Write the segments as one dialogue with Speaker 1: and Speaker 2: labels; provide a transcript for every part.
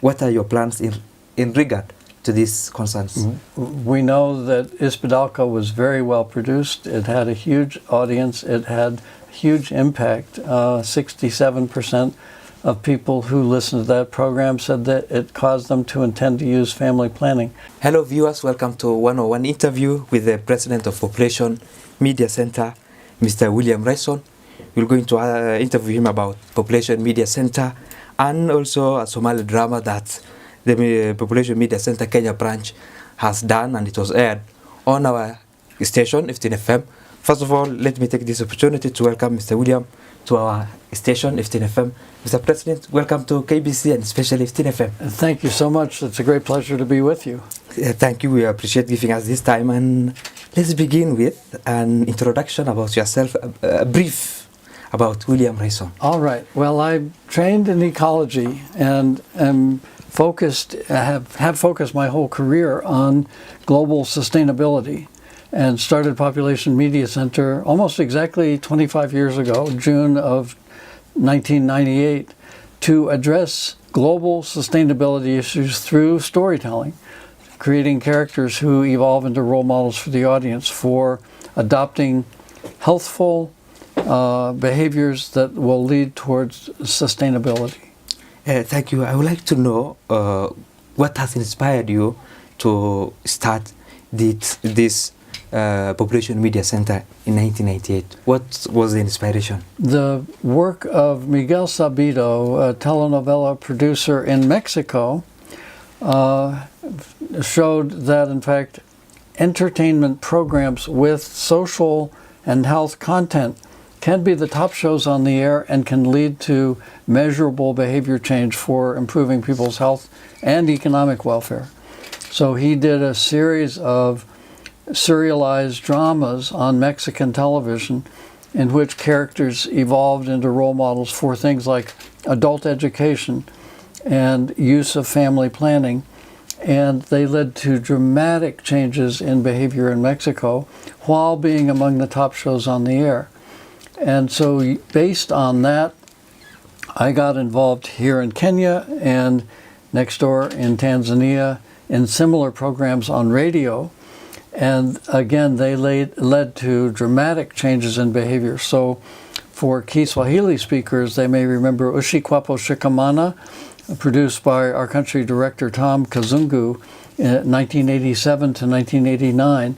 Speaker 1: what are your plans in regard to these concerns?
Speaker 2: We know that Ispidalco was very well produced. It had a huge audience. It had huge impact. 67% of people who listened to that program said that it caused them to intend to use family planning.
Speaker 1: Hello viewers, welcome to 101 interview with the President of Population Media Center, Mr. William Ryerson. We're going to interview him about Population Media Center and also a Somali drama that the Population Media Center Kenya branch has done, and it was aired on our station, IFTIIN FM. First of all, let me take this opportunity to welcome Mr. William to our station, IFTIIN FM. Mr. President, welcome to KBC and especially IFTIIN FM.
Speaker 2: Thank you so much. It's a great pleasure to be with you.
Speaker 1: Thank you. We appreciate giving us this time. And let's begin with an introduction about yourself, a brief about William Ryerson.
Speaker 2: All right. Well, I'm trained in ecology and am have focused my whole career on global sustainability, and started Population Media Center almost exactly 25 years ago, June of 1998, to address global sustainability issues through storytelling, creating characters who evolve into role models for the audience for adopting healthful behaviors that will lead towards sustainability.
Speaker 1: Thank you. I would like to know what has inspired you to start this Population Media Center in 1998. What was the inspiration?
Speaker 2: The work of Miguel Sabido, a telenovela producer in Mexico, showed that, in fact, entertainment programs with social and health content can be the top shows on the air and can lead to measurable behavior change for improving people's health and economic welfare. So he did a series of serialized dramas on Mexican television in which characters evolved into role models for things like adult education and use of family planning. And they led to dramatic changes in behavior in Mexico while being among the top shows on the air. And so based on that, I got involved here in Kenya and next door in Tanzania in similar programs on radio. And again, they led to dramatic changes in behavior. So for Kiswahili speakers, they may remember Ushikwapo Shikamana, produced by our country director Tom Kazungu in 1987 to 1989.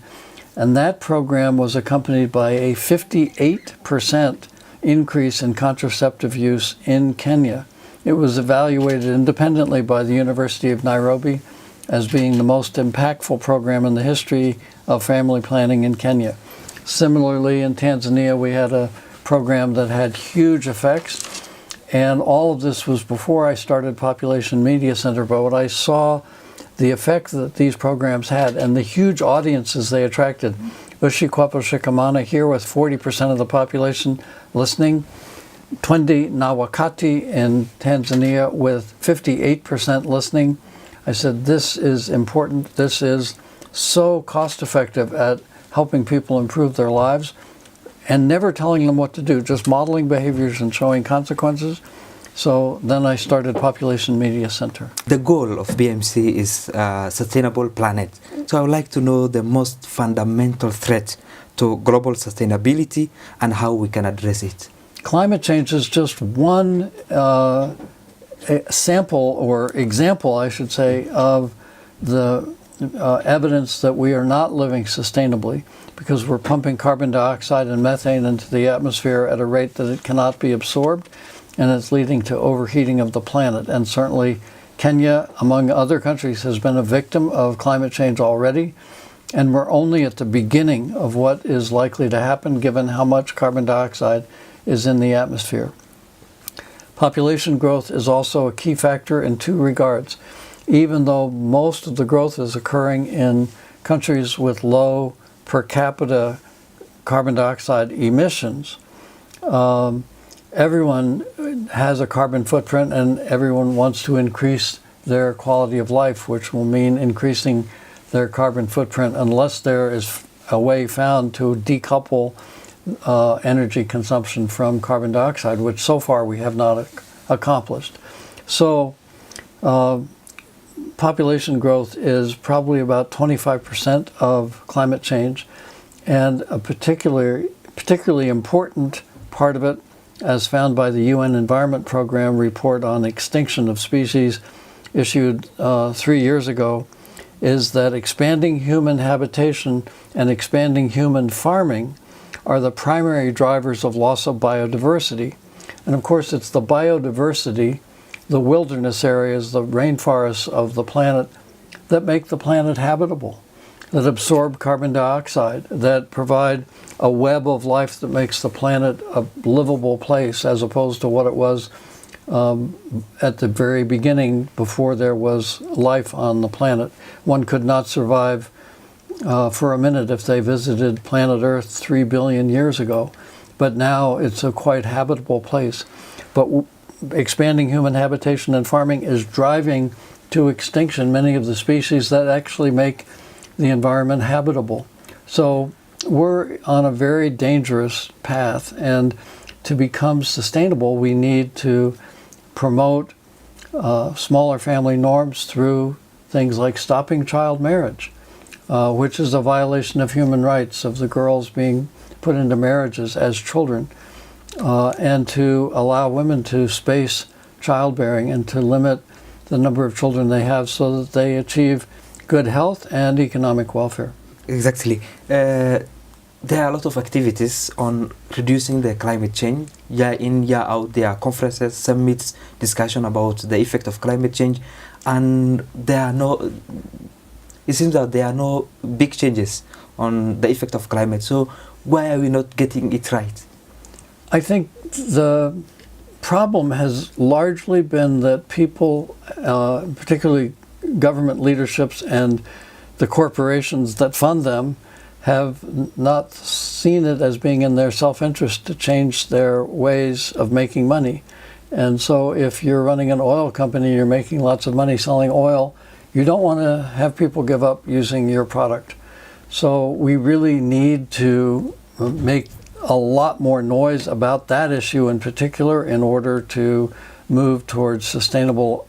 Speaker 2: And that program was accompanied by a 58% increase in contraceptive use in Kenya. It was evaluated independently by the University of Nairobi as being the most impactful program in the history of family planning in Kenya. Similarly, in Tanzania, we had a program that had huge effects. And all of this was before I started Population Media Center, but what I saw the effect that these programs had and the huge audiences they attracted. Ushikwapo Shikamana here with 40% of the population listening. Twende na Wakati in Tanzania with 58% listening. I said, this is important. This is so cost effective at helping people improve their lives and never telling them what to do, just modeling behaviors and showing consequences. So then I started Population Media Center.
Speaker 1: The goal of BMC is a sustainable planet. So I would like to know the most fundamental threat to global sustainability and how we can address it.
Speaker 2: Climate change is just one sample or example, I should say, of the evidence that we are not living sustainably because we're pumping carbon dioxide and methane into the atmosphere at a rate that it cannot be absorbed, and it's leading to overheating of the planet. And certainly Kenya, among other countries, has been a victim of climate change already, and we're only at the beginning of what is likely to happen given how much carbon dioxide is in the atmosphere. Population growth is also a key factor in two regards. Even though most of the growth is occurring in countries with low per capita carbon dioxide emissions, everyone has a carbon footprint and everyone wants to increase their quality of life, which will mean increasing their carbon footprint unless there is a way found to decouple energy consumption from carbon dioxide, which so far we have not accomplished. So population growth is probably about 25% of climate change, and a particularly important part of it, as found by the UN Environment Program report on extinction of species issued 3 years ago, is that expanding human habitation and expanding human farming are the primary drivers of loss of biodiversity. And of course, it's the biodiversity, the wilderness areas, the rainforests of the planet that make the planet habitable, that absorb carbon dioxide, that provide a web of life that makes the planet a livable place, as opposed to what it was at the very beginning before there was life on the planet. One could not survive for a minute if they visited planet Earth 3 billion years ago, but now it's a quite habitable place. But expanding human habitation and farming is driving to extinction many of the species that actually make the environment habitable. So we're on a very dangerous path, and to become sustainable, we need to promote smaller family norms through things like stopping child marriage, which is a violation of human rights of the girls being put into marriages as children, and to allow women to space childbearing and to limit the number of children they have so that they achieve good health and economic welfare.
Speaker 1: Exactly. There are a lot of activities on reducing the climate change. Year in, year out, there are conferences, summits, discussion about the effect of climate change, and it seems that there are no big changes on the effect of climate. So why are we not getting it right?
Speaker 2: I think the problem has largely been that people, particularly government leaderships and the corporations that fund them, have not seen it as being in their self-interest to change their ways of making money. And so if you're running an oil company, you're making lots of money selling oil, you don't want to have people give up using your product. So we really need to make a lot more noise about that issue in particular in order to move towards sustainable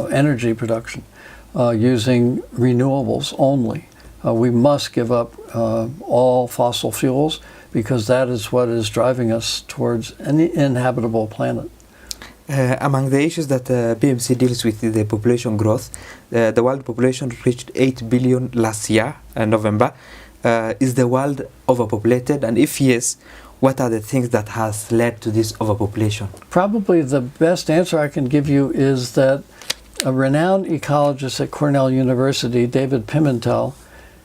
Speaker 2: energy production using renewables only. We must give up all fossil fuels, because that is what is driving us towards an inhabitable planet.
Speaker 1: Among the issues that BMC deals with is the population growth. The world population reached 8 billion last year, November. Is the world overpopulated? And if yes, what are the things that has led to this overpopulation?
Speaker 2: Probably the best answer I can give you is that a renowned ecologist at Cornell University, David Pimentel,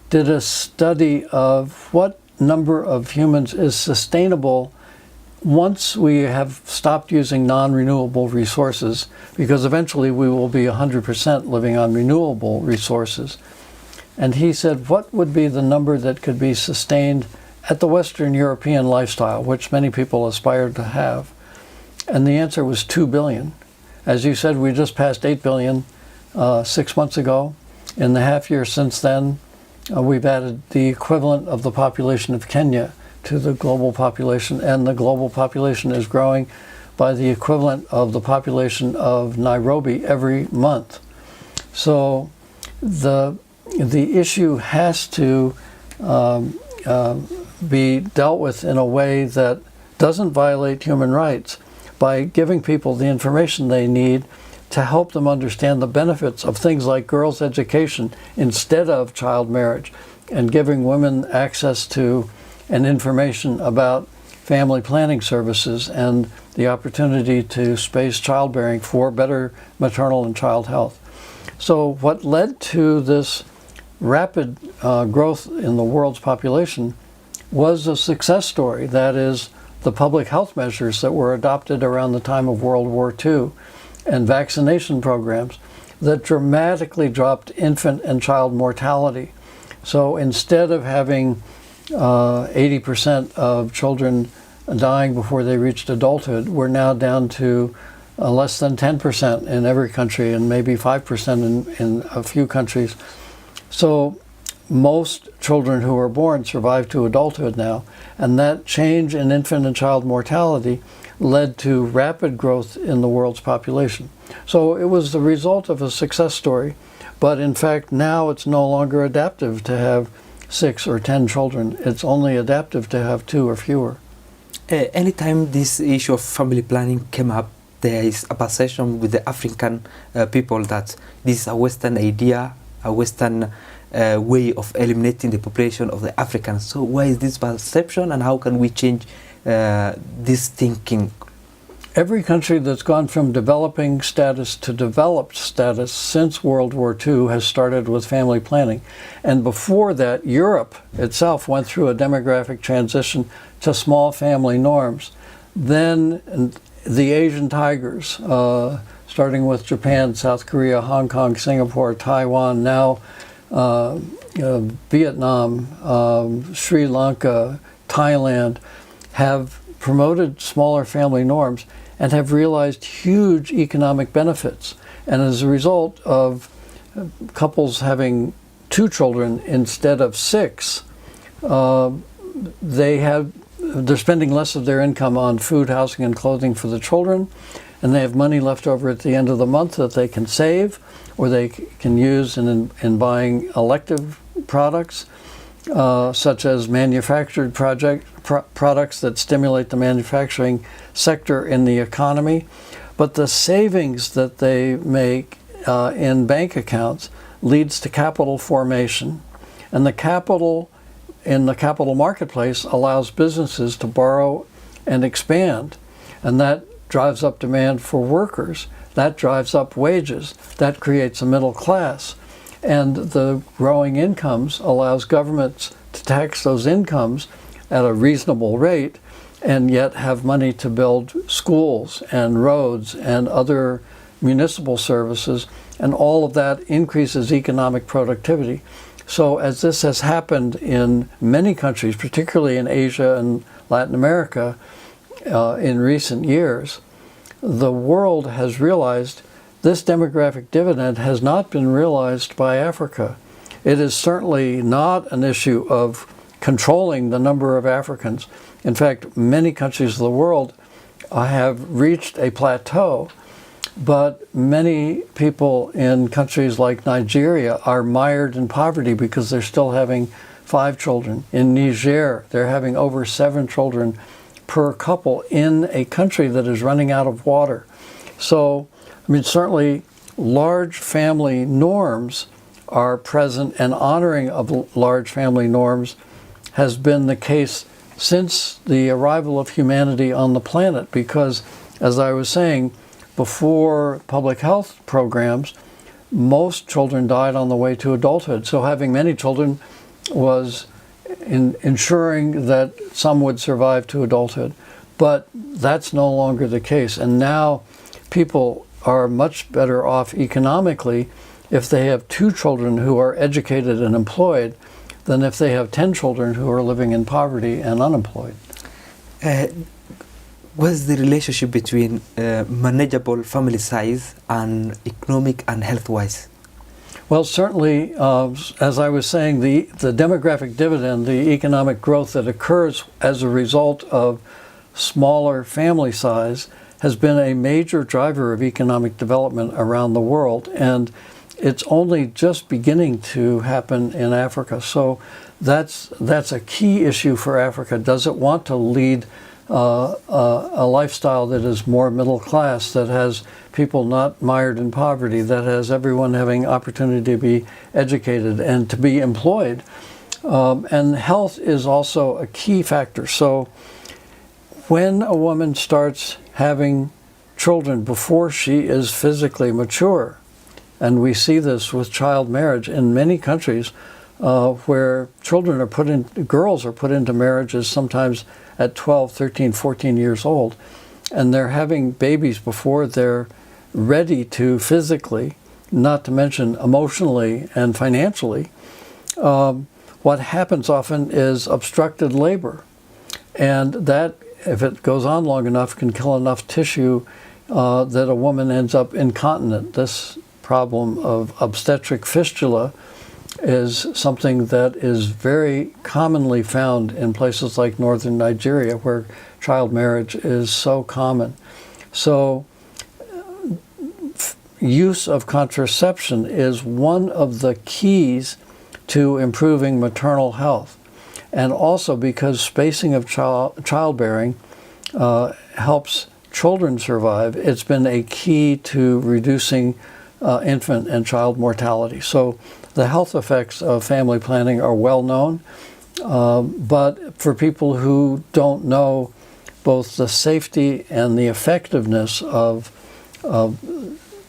Speaker 2: did a study of what number of humans is sustainable once we have stopped using non-renewable resources, because eventually we will be 100% living on renewable resources. And he said, what would be the number that could be sustained at the Western European lifestyle, which many people aspire to have? And the answer was 2 billion. As you said, we just passed 8 billion 6 months ago. In the half year since then, we've added the equivalent of the population of Kenya to the global population, and the global population is growing by the equivalent of the population of Nairobi every month. So the issue has to be dealt with in a way that doesn't violate human rights, by giving people the information they need to help them understand the benefits of things like girls' education instead of child marriage, and giving women access to and information about family planning services and the opportunity to space childbearing for better maternal and child health. So what led to this rapid growth in the world's population was a success story. That is, the public health measures that were adopted around the time of World War II and vaccination programs that dramatically dropped infant and child mortality. So instead of having 80% of children dying before they reached adulthood, we're now down to less than 10% in every country, and maybe 5% in a few countries. So most children who are born survive to adulthood now, and that change in infant and child mortality led to rapid growth in the world's population. So it was the result of a success story. But in fact, now it's no longer adaptive to have 6 or 10 children. It's only adaptive to have 2 or fewer.
Speaker 1: Anytime this issue of family planning came up, there is a perception with the African people that this is a Western idea, a Western way of eliminating the population of the Africans. So why is this perception, and how can we change this thinking?
Speaker 2: Every country that's gone from developing status to developed status since World War II has started with family planning. And before that, Europe itself went through a demographic transition to small family norms. Then the Asian tigers, starting with Japan, South Korea, Hong Kong, Singapore, Taiwan, now Vietnam, Sri Lanka, Thailand, have promoted smaller family norms and have realized huge economic benefits. And as a result of couples having 2 children instead of 6, they're spending less of their income on food, housing, and clothing for the children, and they have money left over at the end of the month that they can save or they can use in buying elective products, such as manufactured products that stimulate the manufacturing sector in the economy. But the savings that they make in bank accounts leads to capital formation, and the capital in the capital marketplace allows businesses to borrow and expand, and that drives up demand for workers. That drives up wages. That creates a middle class. And the growing incomes allows governments to tax those incomes at a reasonable rate and yet have money to build schools and roads and other municipal services, and all of that increases economic productivity. So as this has happened in many countries, particularly in Asia and Latin America in recent years, the world has realized this demographic dividend has not been realized by Africa. It is certainly not an issue of controlling the number of Africans. In fact, many countries of the world have reached a plateau, but many people in countries like Nigeria are mired in poverty because they're still having 5 children. In Niger, they're having over 7 children per couple in a country that is running out of water. So, I mean, certainly large family norms are present, and honoring of large family norms has been the case since the arrival of humanity on the planet, because, as I was saying, before public health programs, most children died on the way to adulthood. So having many children was ensuring that some would survive to adulthood. But that's no longer the case. And now people are much better off economically if they have 2 children who are educated and employed than if they have 10 children who are living in poverty and unemployed.
Speaker 1: What's the relationship between manageable family size and economic and health-wise?
Speaker 2: Well, certainly, as I was saying, the demographic dividend, the economic growth that occurs as a result of smaller family size, has been a major driver of economic development around the world, and it's only just beginning to happen in Africa. So that's a key issue for Africa. Does it want to lead a lifestyle that is more middle class, that has people not mired in poverty, that has everyone having opportunity to be educated and to be employed? And health is also a key factor. So when a woman starts having children before she is physically mature, and we see this with child marriage in many countries where children are girls are put into marriages sometimes at 12, 13, 14 years old, and they're having babies before they're ready to physically, not to mention emotionally and financially. What happens often is obstructed labor, and that, if it goes on long enough, can kill enough tissue that a woman ends up incontinent. This problem of obstetric fistula is something that is very commonly found in places like northern Nigeria, where child marriage is so common. So use of contraception is one of the keys to improving maternal health. And also because spacing of childbearing helps children survive, it's been a key to reducing infant and child mortality. So the health effects of family planning are well known, but for people who don't know both the safety and the effectiveness of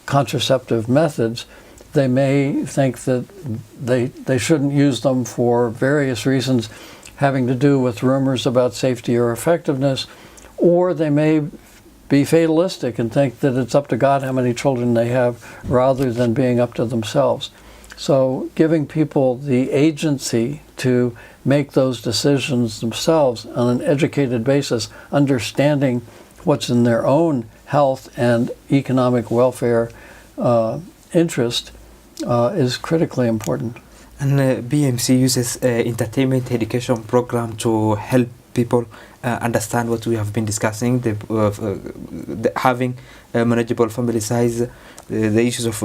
Speaker 2: contraceptive methods, they may think that they shouldn't use them for various reasons having to do with rumors about safety or effectiveness, or they may be fatalistic and think that it's up to God how many children they have rather than being up to themselves. So giving people the agency to make those decisions themselves on an educated basis, understanding what's in their own health and economic welfare interest is critically important.
Speaker 1: And BMC uses entertainment education program to help people understand what we have been discussing, having a manageable family size, the issues of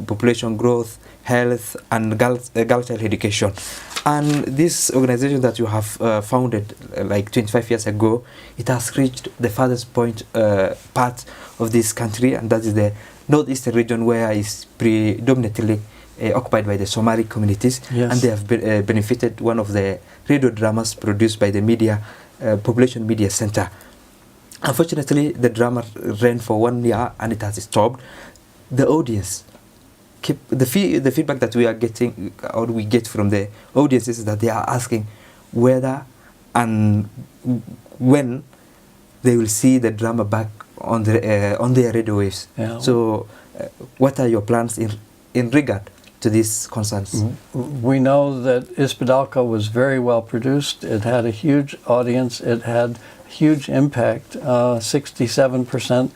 Speaker 1: population growth, health, and girl child education. And this organization that you have founded like 25 years ago, it has reached the farthest part of this country, and that is the northeastern region, where is predominantly occupied by the Somali communities.
Speaker 2: Yes.
Speaker 1: And they have benefited one of the radio dramas produced by the Population Media Center. Unfortunately, the drama ran for 1 year and it has stopped. The audience, the feedback that we are getting, or we get from the audience, is that they are asking whether and when they will see the drama back on their radio waves.
Speaker 2: Yeah.
Speaker 1: So, what are your plans in regard to these concerns?
Speaker 2: We know that Ispidalco was very well produced. It had a huge audience. It had huge impact. 67%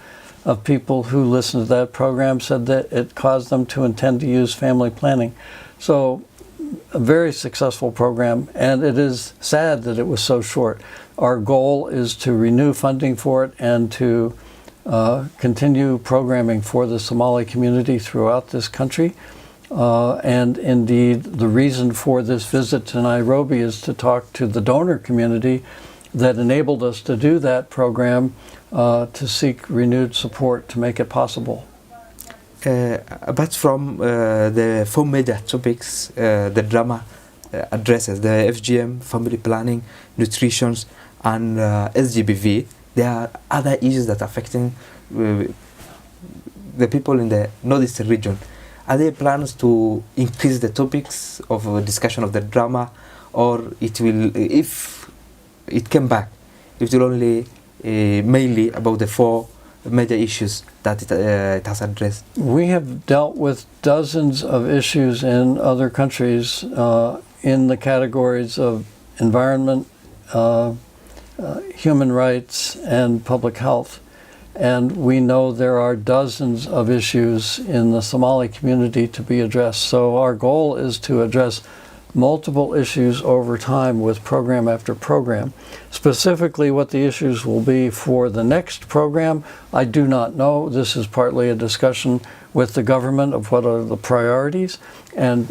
Speaker 2: of people who listened to that program said that it caused them to intend to use family planning. So a very successful program, and it is sad that it was so short. Our goal is to renew funding for it and to continue programming for the Somali community throughout this country. And indeed, the reason for this visit to Nairobi is to talk to the donor community that enabled us to do that program, to seek renewed support to make it possible.
Speaker 1: Apart from the 4 major topics the drama addresses, the FGM, family planning, nutrition, and SGBV, there are other issues that are affecting the people in the northeastern region. Are there plans to increase the topics of discussion of the drama, or it will, if it came back, it will only mainly about the 4 major issues that it has addressed?
Speaker 2: We have dealt with dozens of issues in other countries in the categories of environment, human rights, and public health. And we know there are dozens of issues in the Somali community to be addressed. So our goal is to address multiple issues over time with program after program. Specifically what the issues will be for the next program, I do not know. This is partly a discussion with the government of what are the priorities, and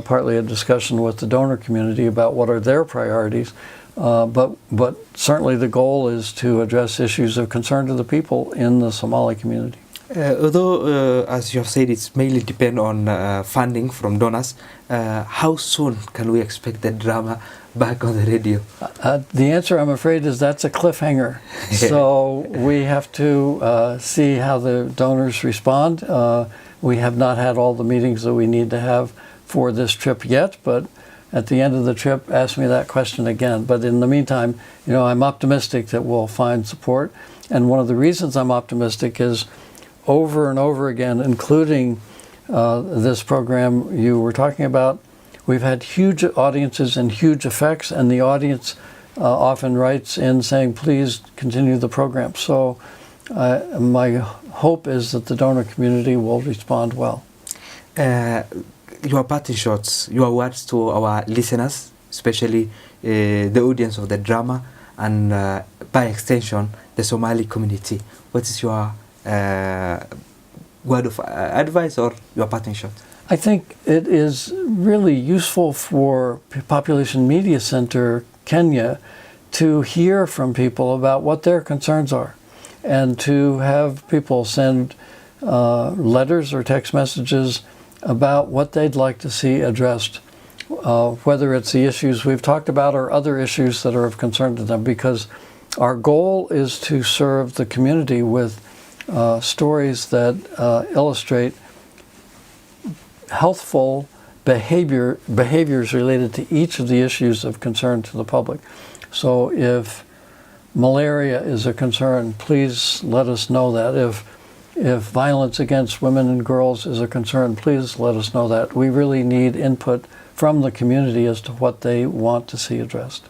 Speaker 2: partly a discussion with the donor community about what are their priorities. But certainly the goal is to address issues of concern to the people in the Somali community.
Speaker 1: Although, as you have said, it's mainly depend on funding from donors, how soon can we expect the drama back on the radio?
Speaker 2: The answer, I'm afraid, is that's a cliffhanger. So we have to see how the donors respond. We have not had all the meetings that we need to have for this trip yet, but at the end of the trip, ask me that question again. But in the meantime, I'm optimistic that we'll find support. And one of the reasons I'm optimistic is over and over again, including this program you were talking about, we've had huge audiences and huge effects, and the audience often writes in saying, please continue the program. So my hope is that the donor community will respond well.
Speaker 1: Your parting shots, your words to our listeners, especially the audience of the drama, and by extension, the Somali community. What is your word of advice or your parting shot?
Speaker 2: I think it is really useful for Population Media Center Kenya to hear from people about what their concerns are, and to have people send letters or text messages about what they'd like to see addressed, whether it's the issues we've talked about or other issues that are of concern to them, because our goal is to serve the community with stories that illustrate healthful behaviors related to each of the issues of concern to the public. So if malaria is a concern, please let us know that. If violence against women and girls is a concern, please let us know that. We really need input from the community as to what they want to see addressed.